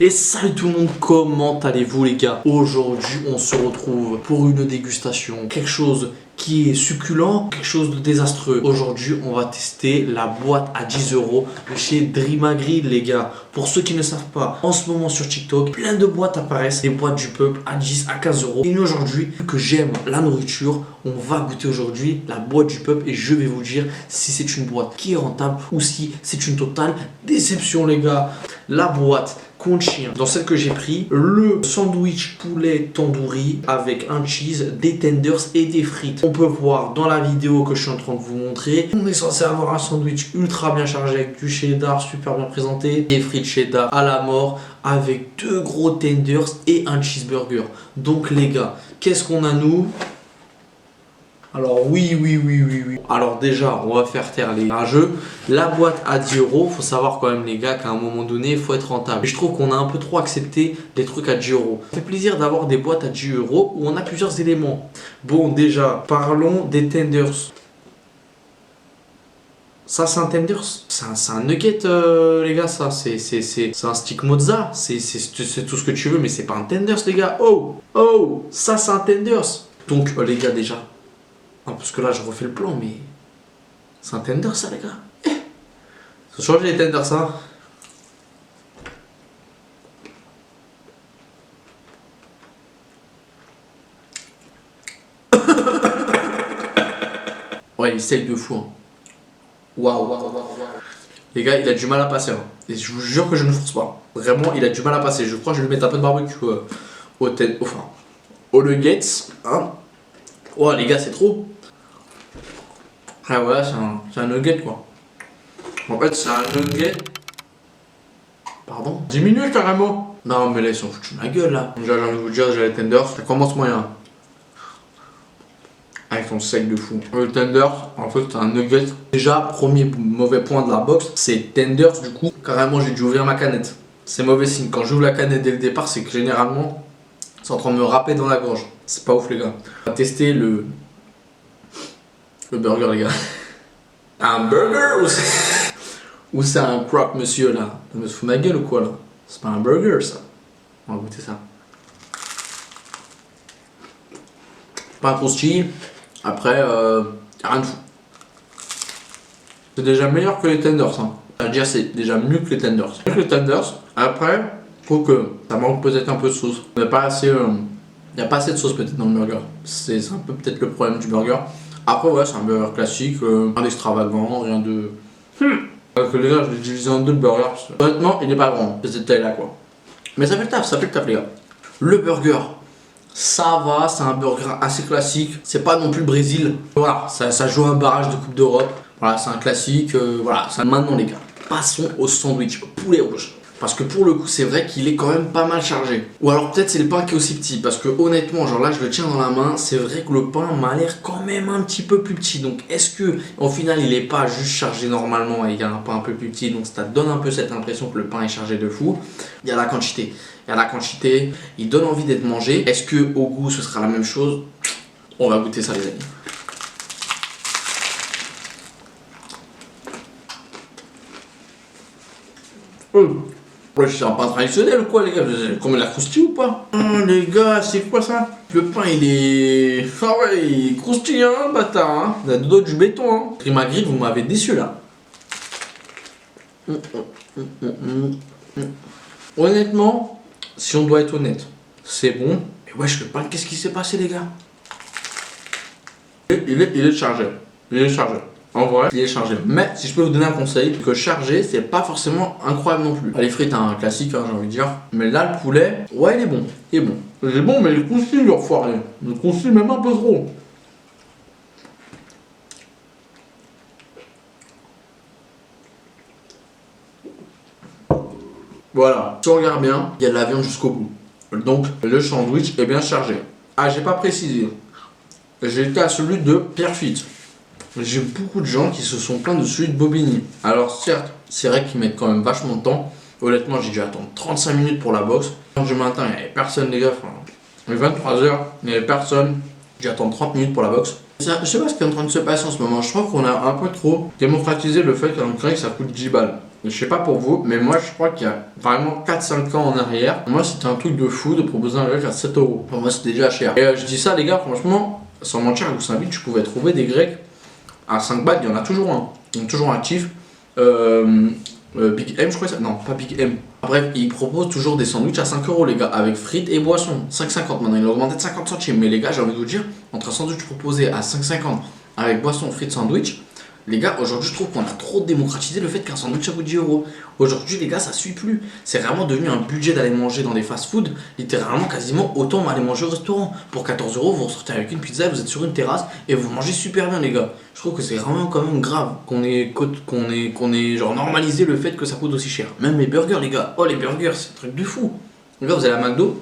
Et salut tout le monde, comment allez-vous les gars? Aujourd'hui on se retrouve pour une dégustation, quelque chose qui est succulent, quelque chose de désastreux. Aujourd'hui on va tester la boîte à 10 € de chez Dreama Grill les gars. Pour ceux qui ne savent pas, en ce moment sur TikTok, plein de boîtes apparaissent, des boîtes du peuple à 10, à 15 €. Et aujourd'hui, vu que j'aime la nourriture, on va goûter aujourd'hui la boîte du peuple et je vais vous dire si c'est une boîte qui est rentable ou si c'est une totale déception les gars. La boîte contient, dans celle que j'ai pris, le sandwich poulet tandoori avec un cheese, des tenders et des frites. On peut voir dans la vidéo que je suis en train de vous montrer, on est censé avoir un sandwich ultra bien chargé avec du cheddar super bien présenté, des frites cheddar à la mort avec deux gros tenders et un cheeseburger. Donc les gars, qu'est-ce qu'on a nous? Alors oui. Alors déjà, on va faire taire les rageux. La boîte à 10 €, faut savoir quand même les gars qu'à un moment donné, il faut être rentable. Et je trouve qu'on a un peu trop accepté les trucs à 10 €. Ça fait plaisir d'avoir des boîtes à 10 € où on a plusieurs éléments. Bon déjà, parlons des tenders. Ça c'est un tenders, c'est un nugget les gars, ça c'est un stick mozza, c'est tout ce que tu veux mais c'est pas un tenders les gars. Oh, ça c'est un tenders. Donc les gars déjà, ah, parce que là je refais le plan mais c'est un tender ça les gars. Ça change les tenders ça. Ouais il saigne de fou hein. Waouh. Les gars il a du mal à passer hein. Et je vous jure que je ne force pas. Vraiment il a du mal à passer. Je crois que je vais lui mettre un peu de barbecue au nuggets hein. Ouais les gars c'est trop. Ah voilà c'est un nugget quoi. En fait c'est un nugget. Pardon. Diminue carrément. Non mais là ils sont foutus de ma gueule là. Déjà j'ai envie de vous dire j'ai les tenders. Ça commence moyen. Ah ils font sec de fou. Le tender en fait c'est un nugget. Déjà premier mauvais point de la box c'est tenders du coup. Carrément j'ai dû ouvrir ma canette. C'est mauvais signe. Quand j'ouvre la canette dès le départ c'est que généralement c'est en train de me râper dans la gorge. C'est pas ouf les gars. On va tester le burger les gars. Un burger ou c'est un croque monsieur là? Je me fous de ma gueule ou quoi là? C'est pas un burger ça. On va goûter ça. Pas un croustille. Après rien de fou. C'est déjà meilleur que les tenders hein. C'est-à-dire c'est déjà mieux que les tenders. Après je trouve que ça manque peut-être un peu de sauce. Il n'y a pas assez de sauce peut-être dans le burger. C'est un peu peut-être le problème du burger. Après ouais c'est un burger classique, rien d'extravagant, rien de... Parce que les gars je l'ai divisé en deux le burger. Honnêtement il n'est pas grand, c'est cette taille là quoi. Mais ça fait le taf les gars. Le burger, ça va, c'est un burger assez classique. C'est pas non plus le Brésil. Voilà, ça joue un barrage de Coupe d'Europe. Voilà, c'est un classique. Voilà, maintenant les gars, passons au sandwich poulet rouge. Parce que pour le coup, c'est vrai qu'il est quand même pas mal chargé. Ou alors peut-être c'est le pain qui est aussi petit. Parce que honnêtement, genre là, je le tiens dans la main. C'est vrai que le pain m'a l'air quand même un petit peu plus petit. Donc est-ce que au final, il est pas juste chargé normalement et il y a un pain un peu plus petit. Donc ça donne un peu cette impression que le pain est chargé de fou. Il y a la quantité. Il donne envie d'être mangé. Est-ce que au goût, ce sera la même chose? On va goûter ça les amis. Ouais, c'est un pain traditionnel ou quoi les gars? Vous avez comme la croustille ou pas? Oh, les gars, c'est quoi ça? Le pain il est... Ah ouais, il est croustillant bâtard hein. Il a deux doigts du béton hein. Dreama Grill, vous m'avez déçu là. Honnêtement, si on doit être honnête, c'est bon. Mais wesh le pain, qu'est-ce qui s'est passé les gars? Il est chargé. En vrai, il est chargé. Mais si je peux vous donner un conseil, que charger, c'est pas forcément incroyable non plus. Les frites, un classique, hein, j'ai envie de dire. Mais là, le poulet, ouais, il est bon. Il est bon, mais il croustille, le foiré. Il croustille même un peu trop. Voilà. Si on regarde bien, il y a de la viande jusqu'au bout. Donc, le sandwich est bien chargé. Ah, j'ai pas précisé. J'étais à celui de Pierrefitte. J'ai beaucoup de gens qui se sont plaints de celui de Bobigny. Alors certes, c'est vrai qu'ils mettent quand même vachement de temps. Honnêtement, j'ai dû attendre 35 minutes pour la box. Quand du matin, il n'y avait personne les gars. Enfin, il est 23 h, il n'y avait personne. J'ai dû attendre 30 minutes pour la box. Je sais pas ce qui est en train de se passer en ce moment. Je crois qu'on a un peu trop démocratisé le fait qu'un crack ça coûte 10 balles. Je sais pas pour vous, mais moi je crois qu'il y a vraiment 4-5 ans en arrière, moi c'était un truc de fou de proposer un grec à 7 euros. Pour moi c'était déjà cher. Et je dis ça les gars, franchement, sans mentir, à Goussainville, tu pouvais trouver des grecs à 5 balles, il y en a toujours un. Ils sont toujours actifs. Big M, je crois que ça. Non, pas Big M. Bref, ils proposent toujours des sandwichs à 5 euros, les gars, avec frites et boissons. 5,50 maintenant, ils ont augmenté de 50 centimes. Mais les gars, j'ai envie de vous dire, entre un sandwich proposé à 5,50 avec boisson, frites, sandwich, les gars, aujourd'hui, je trouve qu'on a trop démocratisé le fait qu'un sandwich ça coûte 10 euros. Aujourd'hui, les gars, ça suit plus. C'est vraiment devenu un budget d'aller manger dans des fast-food. Littéralement, quasiment autant aller manger au restaurant. Pour 14 euros, vous ressortez avec une pizza, vous êtes sur une terrasse et vous mangez super bien, les gars. Je trouve que c'est vraiment quand même grave qu'on ait genre normalisé le fait que ça coûte aussi cher. Même les burgers, les gars. Oh, les burgers, c'est un truc de fou. Les gars, vous allez à McDo,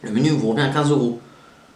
le menu vous revient à 15 euros.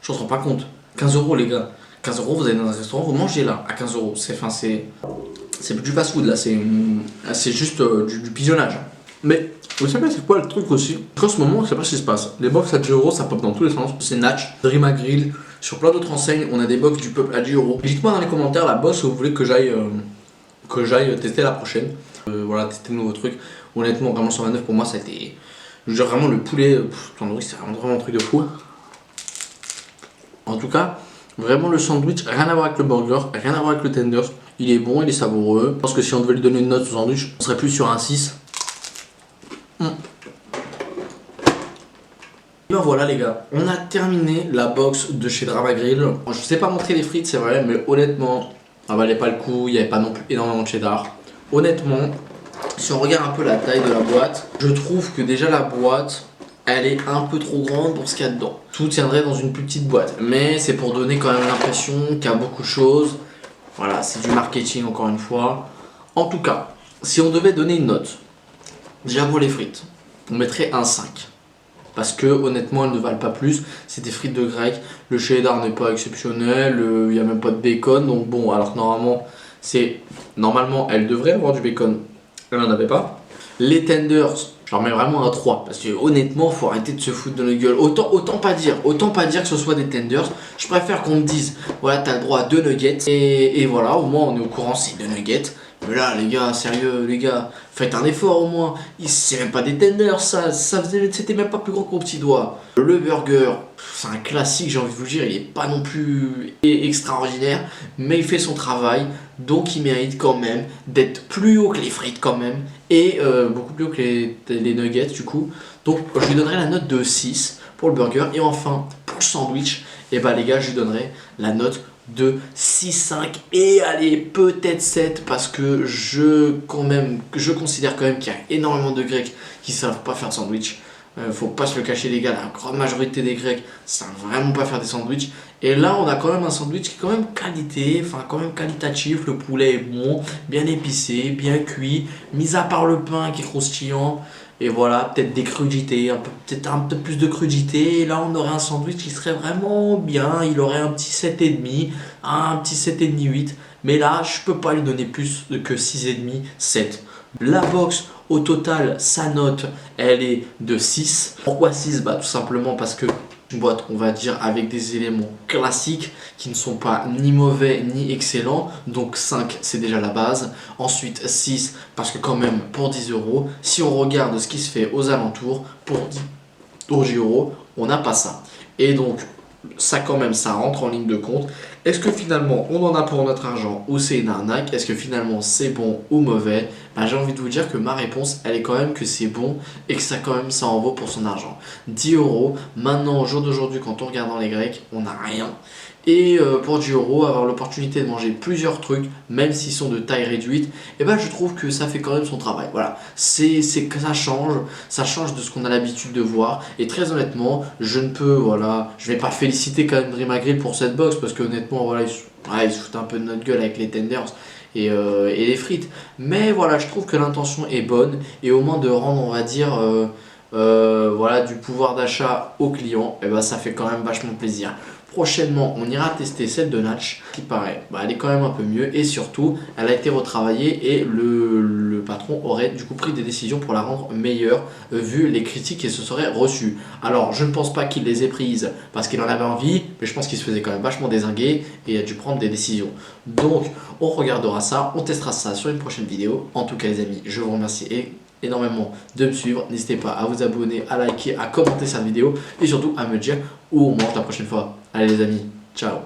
Je ne me rends pas compte. 15 euros, les gars. 15 euros, vous allez dans un restaurant, vous mangez là, à 15 euros. C'est plus du fast food là, c'est juste du pigeonnage. Mais vous savez, c'est quoi le truc aussi? En ce moment, je sais pas ce qui se passe. Les box à 10 euros, ça pop dans tous les sens. C'est Natch, Dream à Grill, sur plein d'autres enseignes, on a des box du peuple à 10 euros. Dites-moi dans les commentaires la box où vous voulez que j'aille tester la prochaine. Voilà, tester de nouveaux trucs. Honnêtement, vraiment 129 pour moi, ça a été. Je veux dire, vraiment le poulet, tandoori, c'est vraiment un truc de fou. En tout cas. Vraiment le sandwich, rien à voir avec le burger, rien à voir avec le tenders. Il est bon, il est savoureux. Je pense que si on devait lui donner une note au sandwich, on serait plus sur un 6. Et ben voilà les gars, on a terminé la box de chez Drama Grill. Je vous ai pas montré les frites, c'est vrai, mais honnêtement, ça valait pas le coup, il n'y avait pas non plus énormément de cheddar. Honnêtement, si on regarde un peu la taille de la boîte, je trouve que déjà la boîte, elle est un peu trop grande pour ce qu'il y a dedans. Tout tiendrait dans une plus petite boîte, mais c'est pour donner quand même l'impression qu'il y a beaucoup de choses. Voilà, c'est du marketing encore une fois. En tout cas, si on devait donner une note, déjà pour les frites, on mettrait un 5. Parce que honnêtement, elles ne valent pas plus. C'est des frites de grec, le cheddar n'est pas exceptionnel, il n'y a même pas de bacon. Donc bon, alors normalement, elles devraient avoir du bacon. Elles n'en avaient pas. Les tenders, je leur mets vraiment un 3 parce que honnêtement, faut arrêter de se foutre de notre gueule. Autant pas dire que ce soit des tenders. Je préfère qu'on me dise, voilà, t'as le droit à 2 nuggets et voilà, au moins on est au courant, c'est 2 nuggets. Mais là, les gars, sérieux, les gars, faites un effort au moins. C'est même pas des tenders, c'était même pas plus grand que mon petit doigt. Le burger, c'est un classique, j'ai envie de vous dire, il est pas non plus extraordinaire, mais il fait son travail, donc il mérite quand même d'être plus haut que les frites quand même, et beaucoup plus haut que les nuggets du coup. Donc je lui donnerai la note de 6 pour le burger, et enfin, pour le sandwich, et bah les gars, je lui donnerai la note de 6,5 et allez peut-être 7 parce que je considère quand même qu'il y a énormément de Grecs qui savent pas faire de sandwich. Faut pas se le cacher les gars, la grande majorité des Grecs savent vraiment pas faire des sandwichs. Et là on a quand même un sandwich qui est quand même qualité, enfin quand même qualitatif, le poulet est bon, bien épicé, bien cuit, mis à part le pain qui est croustillant. Et voilà, peut-être des crudités, peut-être un peu plus de crudité. Et là, on aurait un sandwich qui serait vraiment bien. Il aurait un petit 7,5, un petit 7,5, 8. Mais là, je peux pas lui donner plus que 6,5, 7. La box, au total, sa note, elle est de 6. Pourquoi 6? Bah, tout simplement parce que une boîte, on va dire, avec des éléments classiques qui ne sont pas ni mauvais ni excellents. Donc 5, c'est déjà la base. Ensuite 6, parce que quand même, pour 10 euros, si on regarde ce qui se fait aux alentours, pour 10 euros, on n'a pas ça. Et donc, ça quand même, ça rentre en ligne de compte. Est-ce que finalement, on en a pour notre argent ou c'est une arnaque? Est-ce que finalement, c'est bon ou mauvais? Bah, j'ai envie de vous dire que ma réponse, elle est quand même que c'est bon et que ça quand même, ça en vaut pour son argent. 10 euros, maintenant, au jour d'aujourd'hui, quand on regarde dans les Grecs, on n'a rien. Et pour 10 euros, avoir l'opportunité de manger plusieurs trucs, même s'ils sont de taille réduite, et ben je trouve que ça fait quand même son travail. Voilà, c'est que ça change de ce qu'on a l'habitude de voir. Et très honnêtement, je vais pas féliciter quand même Dream Grill pour cette box parce que honnêtement, voilà, ils se foutent un peu de notre gueule avec les tenders et les frites. Mais voilà, je trouve que l'intention est bonne et au moins de rendre, on va dire, voilà, du pouvoir d'achat aux clients, et ben ça fait quand même vachement plaisir. prochainement, on ira tester celle de Natch, qui paraît, elle est quand même un peu mieux et surtout, elle a été retravaillée et le patron aurait du coup pris des décisions pour la rendre meilleure vu les critiques qui se seraient reçues. Alors, je ne pense pas qu'il les ait prises parce qu'il en avait envie, mais je pense qu'il se faisait quand même vachement dézinguer et a dû prendre des décisions. Donc, on regardera ça, on testera ça sur une prochaine vidéo. En tout cas, les amis, je vous remercie énormément de me suivre. N'hésitez pas à vous abonner, à liker, à commenter cette vidéo et surtout à me dire où on mange la prochaine fois. Allez les amis, ciao.